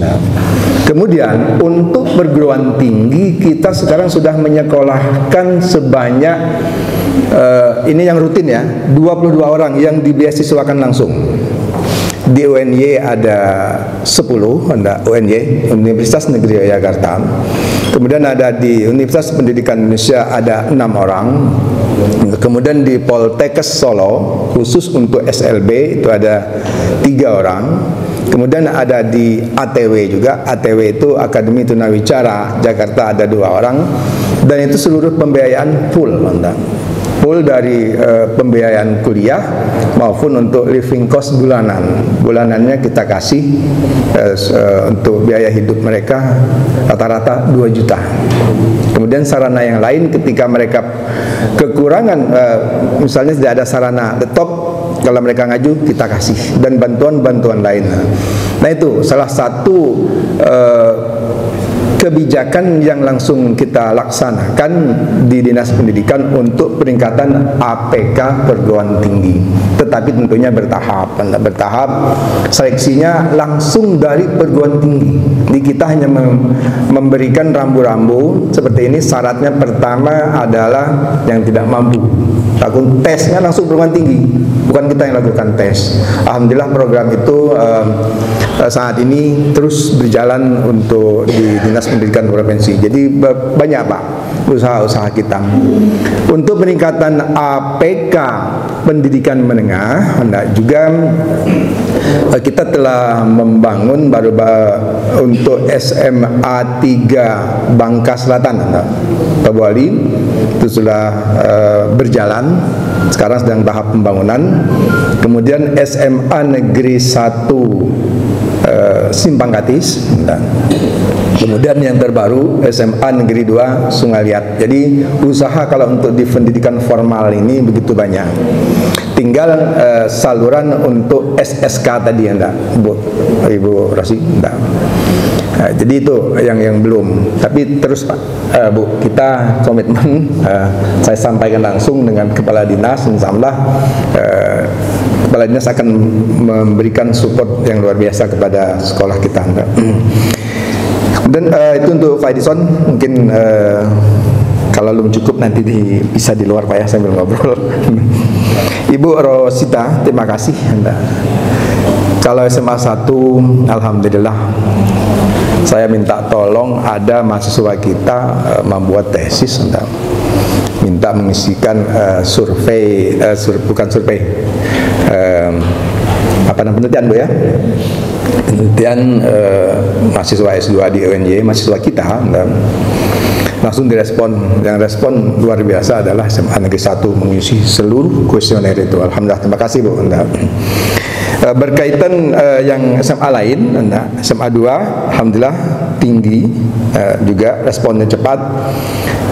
Kemudian untuk perguruan tinggi kita sekarang sudah menyekolahkan sebanyak ini yang rutin ya, 22 orang yang dibeasiswakan langsung. Di UNY ada 10, UNY, Universitas Negeri Yogyakarta. Kemudian ada di Universitas Pendidikan Indonesia ada 6 orang. Kemudian di Poltekkes Solo khusus untuk SLB itu ada 3 orang. Kemudian ada di ATW juga. ATW itu Akademi Tunawicara Jakarta ada 2 orang. Dan itu seluruh pembiayaan full, full dari pembiayaan kuliah maupun untuk living cost bulanan. Bulanannya kita kasih untuk biaya hidup mereka rata-rata 2 juta. Kemudian sarana yang lain ketika mereka kekurangan, misalnya tidak ada sarana laptop, kalau mereka ngaju kita kasih, dan bantuan-bantuan lain. Nah itu salah satu kebijakan yang langsung kita laksanakan di Dinas Pendidikan untuk peningkatan APK perguruan tinggi. Tetapi tentunya bertahap, seleksinya langsung dari perguruan tinggi. Jadi kita hanya memberikan rambu-rambu seperti ini. Syaratnya pertama adalah yang tidak mampu. Lakukan tesnya langsung perguruan tinggi, bukan kita yang lakukan tes. Alhamdulillah program itu saat ini terus berjalan untuk di Dinas Pendidikan Provinsi. Jadi banyak Pak usaha-usaha kita untuk peningkatan APK pendidikan menengah, juga kita telah membangun untuk SMA 3 Bangka Selatan, Pak Bu Ali, itu sudah berjalan, sekarang sedang tahap pembangunan. Kemudian SMA Negeri 1 Simpang Katis, kemudian yang terbaru SMA Negeri 2 Sungai Liat. Jadi usaha kalau untuk di pendidikan formal ini begitu banyak. Tinggal saluran untuk SSK tadi, Bu Ibu Rosi, jadi itu yang belum. Tapi terus Pak, Bu, kita komitmen. Saya sampaikan langsung dengan Kepala Dinas, insyaallah Kepala Dinas akan memberikan support yang luar biasa kepada sekolah kita. Dan itu untuk Pak Edison, mungkin kalau belum cukup nanti bisa di luar Pak ya, sambil ngobrol. Ibu Rosita, terima kasih. Kalau SMA 1, alhamdulillah, saya minta tolong ada mahasiswa kita membuat tesis, minta mengisikan survei, bukan survei, penelitian Bu ya, penelitian mahasiswa S2 di UNY, mahasiswa kita, langsung direspon. Yang respon luar biasa adalah SMA Negeri 1 mengisi seluruh kuesioner itu. Alhamdulillah, terima kasih Bu. Berkaitan yang SMA lain, SMA 2 alhamdulillah tinggi, juga responnya cepat.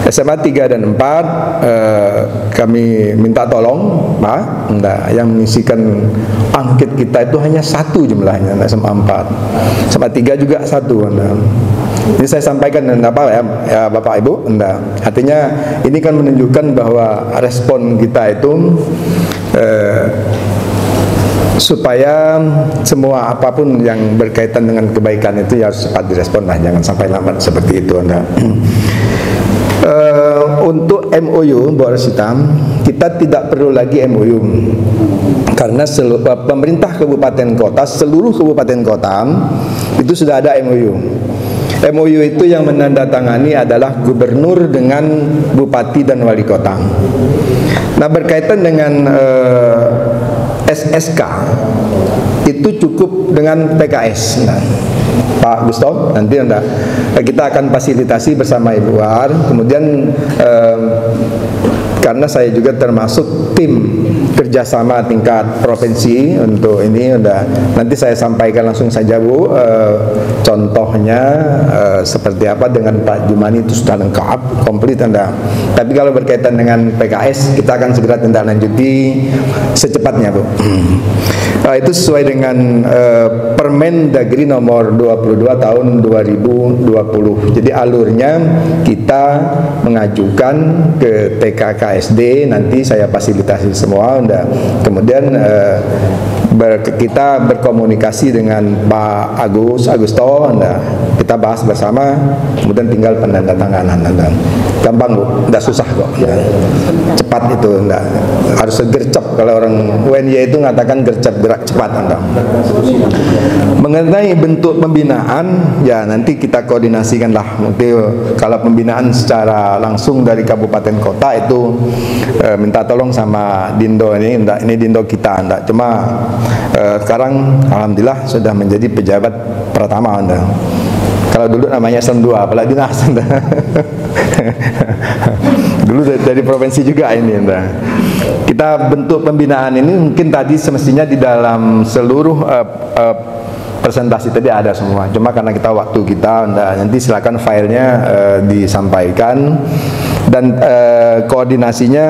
SMA 3 dan 4 kami minta tolong Pak, yang mengisikan angket kita itu hanya 1 jumlahnya, SMA 4. SMA 3 juga 1. Jadi saya sampaikan ya Bapak Ibu, artinya ini kan menunjukkan bahwa respon kita itu supaya semua apapun yang berkaitan dengan kebaikan itu ya harus cepat direspon, jangan sampai lambat seperti itu. Untuk MOU Bu Rosita, kita tidak perlu lagi MOU karena pemerintah kabupaten kota, seluruh kabupaten kota itu sudah ada MOU. MOU itu yang menandatangani adalah gubernur dengan bupati dan wali kota. Nah, berkaitan dengan SSK itu cukup dengan PKS. Pak Gusto, nanti kita akan fasilitasi bersama Ibu War. Kemudian karena saya juga termasuk tim kerjasama tingkat provinsi untuk ini, nanti saya sampaikan langsung saja Bu, contohnya seperti apa dengan Pak Jumani itu sudah lengkap, komplit Tapi kalau berkaitan dengan PKS kita akan segera tindak lanjuti secepatnya Bu. Itu sesuai dengan Permendagri nomor 22 tahun 2020. Jadi alurnya kita mengajukan ke TKKSD, nanti saya fasilitasi semua. Kemudian kita berkomunikasi dengan Pak Agusto, kita bahas bersama, kemudian tinggal penandatanganan. Gampang Bu, tidak susah kok, cepat itu, harus gercep. Kalau orang UNY itu mengatakan gercep, gerak cepat. Mengenai bentuk pembinaan, ya nanti kita koordinasikanlah. Nanti kalau pembinaan secara langsung dari kabupaten kota itu minta tolong sama Dindo ini Dindo kita, cuma sekarang alhamdulillah sudah menjadi pejabat pertama. Kalau dulu namanya SEM 2, apalagi dinas. Dulu dari provinsi juga ini. Kita bentuk pembinaan ini mungkin tadi semestinya di dalam seluruh presentasi tadi ada semua. Cuma karena kita waktu kita, nanti silakan filenya disampaikan dan koordinasinya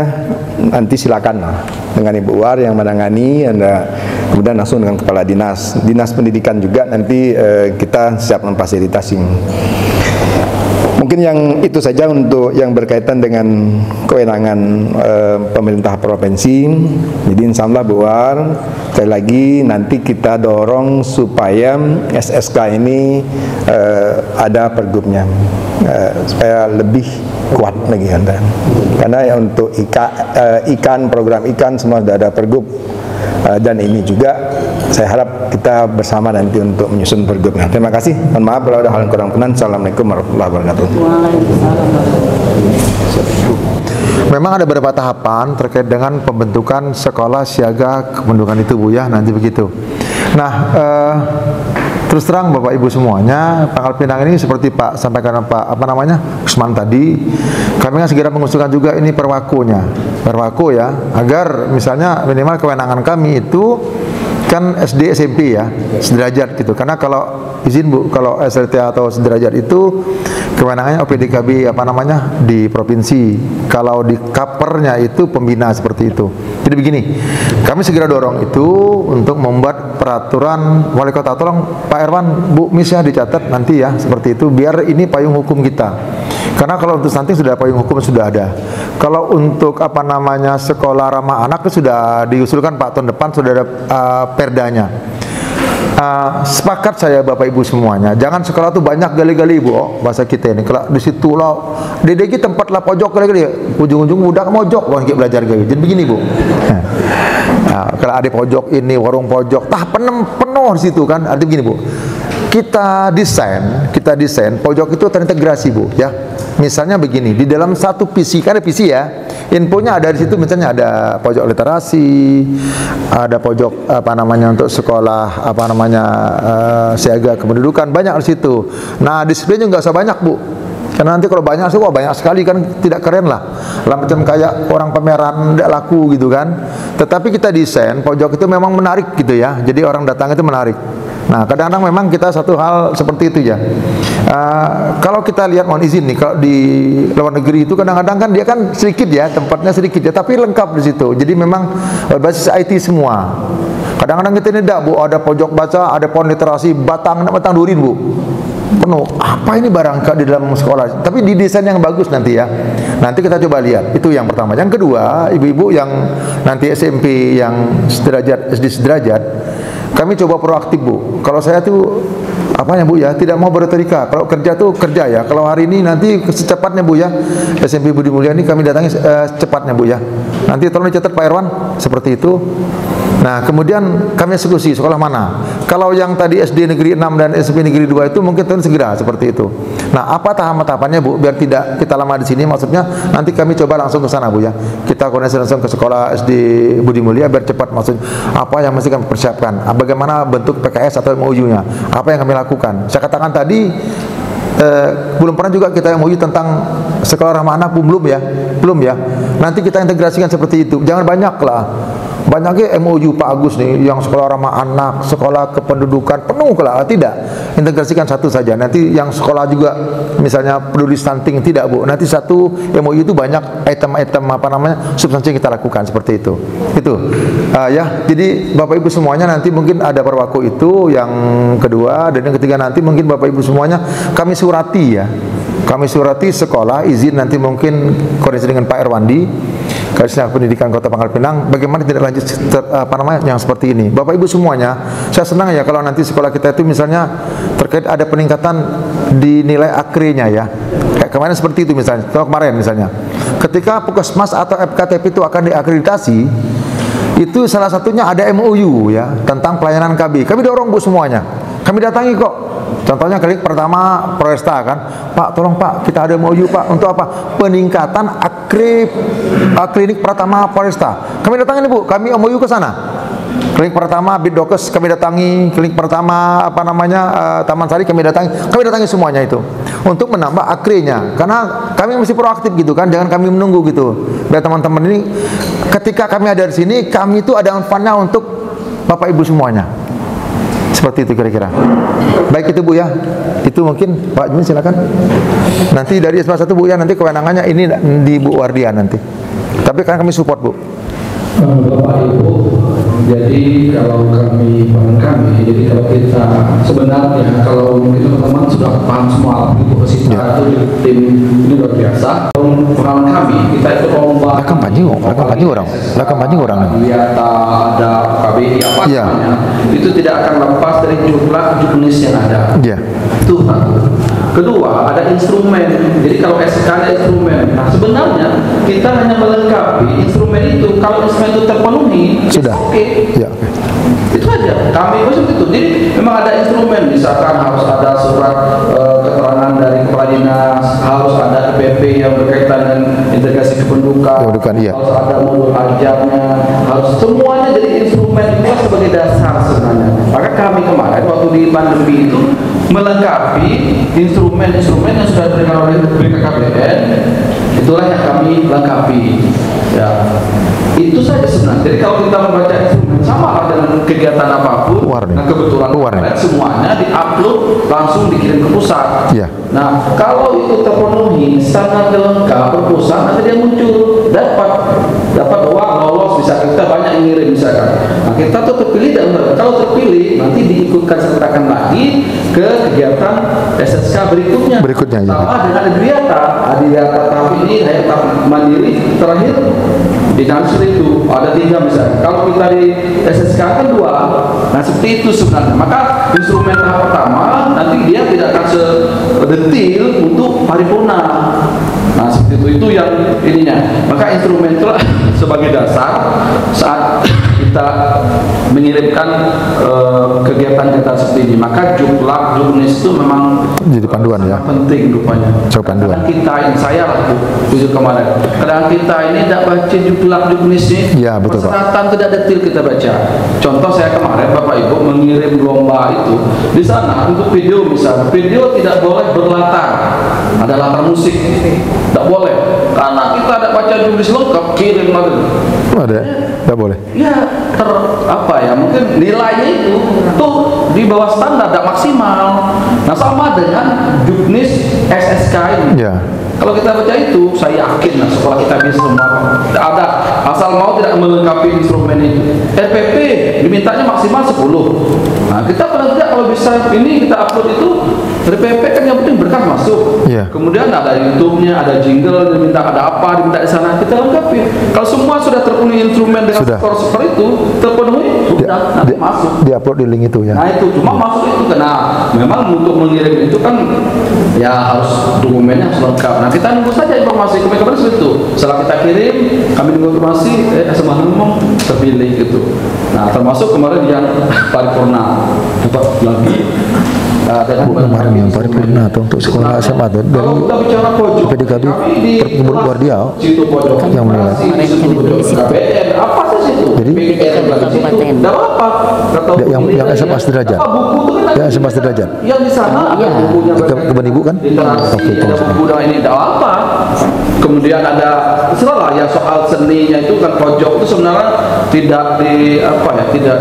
nanti silakan dengan Ibu War yang menangani, kemudian langsung dengan Kepala Dinas Pendidikan juga nanti kita siap memfasilitasi. Mungkin yang itu saja untuk yang berkaitan dengan kewenangan pemerintah provinsi. Jadi insya Allah Bu War, sekali lagi nanti kita dorong supaya SSK ini ada pergubnya, supaya lebih kuat lagi karena ya untuk ikan, program ikan semua sudah ada pergub. Dan ini juga saya harap kita bersama nanti untuk menyusun pergubnya. Terima kasih. Mohon maaf kalau ada hal yang kurang berkenan. Assalamualaikum warahmatullahi wabarakatuh. Memang ada beberapa tahapan terkait dengan pembentukan sekolah siaga kependudukan itu, Bu, ya, nanti begitu. Nah, terus terang Bapak Ibu semuanya, Pangkal Pinang ini seperti Pak sampaikan Pak Usman tadi, kami akan segera mengusulkan juga ini perwakunya, ya, agar misalnya minimal kewenangan kami itu kan SD SMP ya, sederajat gitu. Karena kalau izin Bu, kalau SLT atau sederajat itu kewenangannya OPDKB di provinsi. Kalau di kapernya itu pembina seperti itu. Jadi begini, kami segera dorong itu untuk membuat peraturan wali kota. Tolong Pak Erwan, Bu Miss ya dicatat nanti ya, seperti itu biar ini payung hukum kita. Karena kalau untuk stunting sudah payung hukum sudah ada. Kalau untuk sekolah ramah anak itu sudah diusulkan Pak tahun depan sudah ada perdanya. Sepakat saya Bapak Ibu semuanya, jangan sekolah tuh banyak gali-gali Bu, bahasa kita ini. Kalau di situ lah DDG tempat lah pojok gali-gali, ujung-ujung udah mojok orang kita belajar gali. Jadi begini Bu. Kalau ada pojok ini warung pojok, penuh di situ kan. Artinya begini Bu. Kita desain pojok itu terintegrasi Bu, ya. Misalnya begini, di dalam satu PC, kan ada PC ya, infonya ada di situ, misalnya ada pojok literasi, ada pojok untuk sekolah siaga kependudukan, banyak di situ. Nah, disiplinnya nggak usah banyak Bu, karena nanti kalau banyak sih, banyak sekali kan tidak keren lah, macam kayak orang pameran tidak laku gitu kan. Tetapi kita desain pojok itu memang menarik gitu ya, jadi orang datang itu menarik. Nah, kadang-kadang memang kita satu hal seperti itu ya. Kalau kita lihat, mohon izin nih, kalau di luar negeri itu kadang-kadang kan dia kan sedikit ya, tempatnya sedikit ya, tapi lengkap di situ. Jadi memang berbasis IT semua. Kadang-kadang kita ini tidak Bu, ada pojok baca, ada pohon literasi, batang durin Bu, penuh. Apa ini barang di dalam sekolah? Tapi di desain yang bagus nanti ya. Nanti kita coba lihat. Itu yang pertama. Yang kedua, ibu-ibu yang nanti SMP yang sederajat, SD sederajat, kami coba proaktif Bu. Kalau saya tuh Bu ya, tidak mau beretorika. Kalau kerja tuh kerja ya. Kalau hari ini nanti secepatnya Bu ya, SMP Budi Mulia ini kami datangi secepatnya Bu ya. Nanti tolong dicatat Pak Irwan seperti itu. Nah, kemudian kami eksekusi sekolah mana. Kalau yang tadi SD Negeri 6 dan SMP Negeri 2 itu mungkin tahun segera seperti itu. Nah, apa tahapan-tahapannya Bu? Biar tidak kita lama di sini, maksudnya nanti kami coba langsung ke sana Bu ya. Kita koordinasi langsung ke sekolah SD Budi Mulia biar cepat, maksudnya apa yang mesti kami persiapkan. Bagaimana bentuk PKS atau MOU-nya? Apa yang kami lakukan? Saya katakan tadi belum pernah juga kita MOU tentang sekolah ramah anak belum ya. Nanti kita integrasikan seperti itu. Jangan banyak lah. Banyaknya MOU Pak Agus nih, yang sekolah ramah anak, sekolah kependudukan, penuh lah. Tidak, integrasikan satu saja. Nanti yang sekolah juga, misalnya peduli stunting, tidak Bu. Nanti satu MOU itu banyak item-item substansi yang kita lakukan seperti itu. Itu ya. Jadi Bapak Ibu semuanya nanti mungkin ada perwaku itu yang kedua, dan yang ketiga nanti mungkin Bapak Ibu semuanya kami surati ya. Kami surati sekolah izin nanti mungkin koordinasi dengan Pak Erwandi, Karisma Pendidikan Kota Pangkal Pinang, bagaimana tidak lanjut yang seperti ini. Bapak Ibu semuanya, saya senang ya kalau nanti sekolah kita itu misalnya terkait ada peningkatan di nilai akrenya ya. Kayak kemarin seperti itu misalnya, kemarin misalnya. Ketika Puskesmas atau FKTP itu akan diakreditasi, itu salah satunya ada MOU ya tentang pelayanan KB. Kami dorong Bu semuanya. Kami datangi kok. Contohnya klinik pertama Presta kan, Pak tolong Pak kita ada MOU Pak untuk apa? Peningkatan klinik pertama Presta. Kami datangi nih Bu, kami MOU ke sana. Klinik pertama Bidokes kami datangi, klinik pertama Taman Sari kami datangi semuanya itu untuk menambah akrenya. Karena kami mesti proaktif gitu kan, jangan kami menunggu gitu. Biar teman-teman ini ketika kami ada di sini, kami itu ada manfaatnya untuk Bapak Ibu semuanya. Seperti itu kira-kira. Baik itu Bu ya. Itu mungkin Pak Jmin silakan. Nanti dari SMA 1 Bu ya, nanti kewenangannya ini di Bu Wardian nanti. Tapi kan kami support Bu. Bapak Ibu, jadi kalau jadi kalau kita sebenarnya kalau mungkin teman-teman sudah paham semua Ibu Sita itu tim ini luar biasa. Pengalaman kami, kita itu lomba kampanye orang. Biata ada KBI apa namanya, itu tidak akan lepas dari jumlah jenis yang ada. Iya. Itu satu. Kedua, ada instrumen. Jadi kalau SK ada instrumen. Nah, sebenarnya kita hanya melengkapi instrumen itu. Kalau instrumen itu terpenuhi, Sudah. oke. Ya. Itu aja. Kami seperti itu. Jadi memang ada instrumen. Misalkan harus ada surat keterangan dari kepala dinas, harus ada IPP yang berkaitan dengan integrasi kependudukan, Iya. harus ada modul ajarnya, harus semuanya jadi instrumen itu sebagai dasar sebenarnya. Maka kami kemarin waktu di pandemi itu melengkapi instrumen-instrumen yang sudah diberikan oleh BKKBN, itulah yang kami lengkapi. Ya, itu saja sebenarnya. Jadi kalau kita membaca instrumen sama dengan kegiatan apapun, nah kebetulan kemarin semuanya diupload langsung dikirim ke pusat. Ya. Nah, kalau itu terpenuhi standar lengkap ke pusat, nanti dia muncul dapat uang lolos, bisa kita banyak yang ngirim misalkan. Nah, kita tuh terpilih dan kalau terpilih nanti diikutkan sertakan lagi ke kegiatan SSK berikutnya. Sama dengan Adiwiyata tahap ini, Hayat tahap mandiri terakhir di Nansur itu ada 3 misalnya. Kalau kita di SSK kan 2. Nah, seperti itu sebenarnya. Maka instrumen tahap pertama nanti dia tidak akan sedetil untuk paripurna. Nah, seperti itu yang ininya. Maka instrumen itu sebagai dasar saat kita mengirimkan kegiatan-kegiatan seperti ini. Maka juknis itu memang jadi panduan ya. Penting rupanya. Panduan. Kadang kita yang saya lah tujuh kemarin. Kadang kita ini tidak baca juknis ini. Iya, betul Pak. Persyaratan tidak detail kita baca. Contoh saya kemarin Bapak Ibu mengirim lomba itu. Di sana untuk video misalnya, video tidak boleh berlatar. Ada latar musik. Tidak boleh. Karena kita ada baca juknis lengkap kirim lagi. Ada. Tidak boleh. Ya, mungkin nilainya itu tuh di bawah standar, tidak maksimal. Nah, sama dengan juknis SSK ini. Ya. Kalau kita baca itu, saya yakin lah sekolah kita bisa semua ada, asal mau tidak melengkapi instrumen itu. RPP dimintanya maksimal 10. Nah, kita paling tidak kalau bisa ini kita upload itu RPP kan yang penting berkas masuk. Yeah. Kemudian ada YouTube-nya, ada jingle, diminta ada apa, diminta di sana, kita lengkapi. Kalau semua sudah terpenuhi instrumen dengan skor seperti itu, terpenuhi, sudah nanti masuk. Di-upload di link itu ya. Nah, itu cuma masuk itu karena memang untuk mengirim itu kan ya harus dokumennya harus lengkap. Nah, kita nunggu saja informasi kemarin seperti itu. Setelah kita kirim, kami nunggu informasi, SMA ngomong terpilih gitu. Nah, termasuk kemarin yang paripurna dapat lagi. Kemarin yang paripurna atau untuk sekolah SMA itu dari PDKB Perkebun Guardia yang menilai. Apa sih itu? Jadi yang SMA sederajat. Yang SMA sederajat. Yang di sana ada bukunya Kebun Ibu kan? Oke, ada buku ini tidak apa. Kemudian ada salah ya soal seninya itu kan pojok itu sebenarnya tidak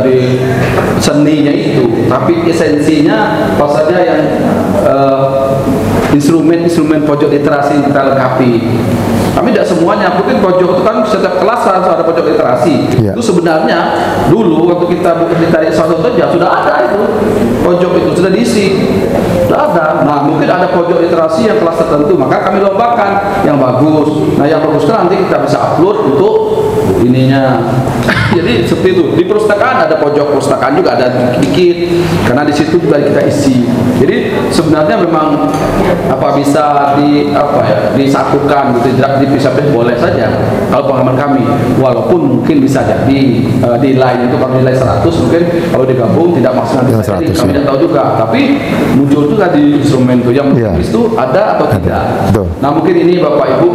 di seninya itu, tapi esensinya apa saja yang instrumen pojok literasi yang kita lengkapi. Kami tidak semuanya, mungkin pojok itu kan setiap kelas harus ada pojok literasi. Yeah. Itu sebenarnya dulu waktu kita ditarik suatu saja sudah ada itu pojok itu sudah diisi, sudah ada. Nah, mungkin ada pojok literasi yang kelas tertentu, maka kami lombakan yang bagus. Nah, yang bagus kan nanti kita bisa upload untuk ininya. Jadi seperti itu. Di perpustakaan ada pojok perpustakaan juga ada dikit, karena di situ juga kita isi. Jadi sebenarnya memang bisa disatukan gitu, tidak dipisah-pisah boleh saja. Kalau pengalaman kami, walaupun mungkin bisa jadi di line itu kalau nilai 100 mungkin kalau digabung tidak maksimal 100, kami tidak tahu juga. Tapi muncul juga di instrumen itu yang itu ada atau tidak. Nah, mungkin ini Bapak Ibu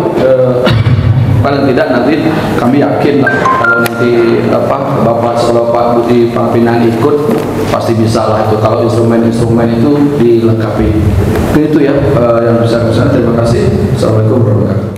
paling tidak nanti kami yakin lah kalau nanti Bapak Budi Pimpinan ikut pasti bisa lah itu kalau instrumen-instrumen itu dilengkapi. Itu ya yang bisa saya. Terima kasih. Assalamualaikum warahmatullahi wabarakatuh.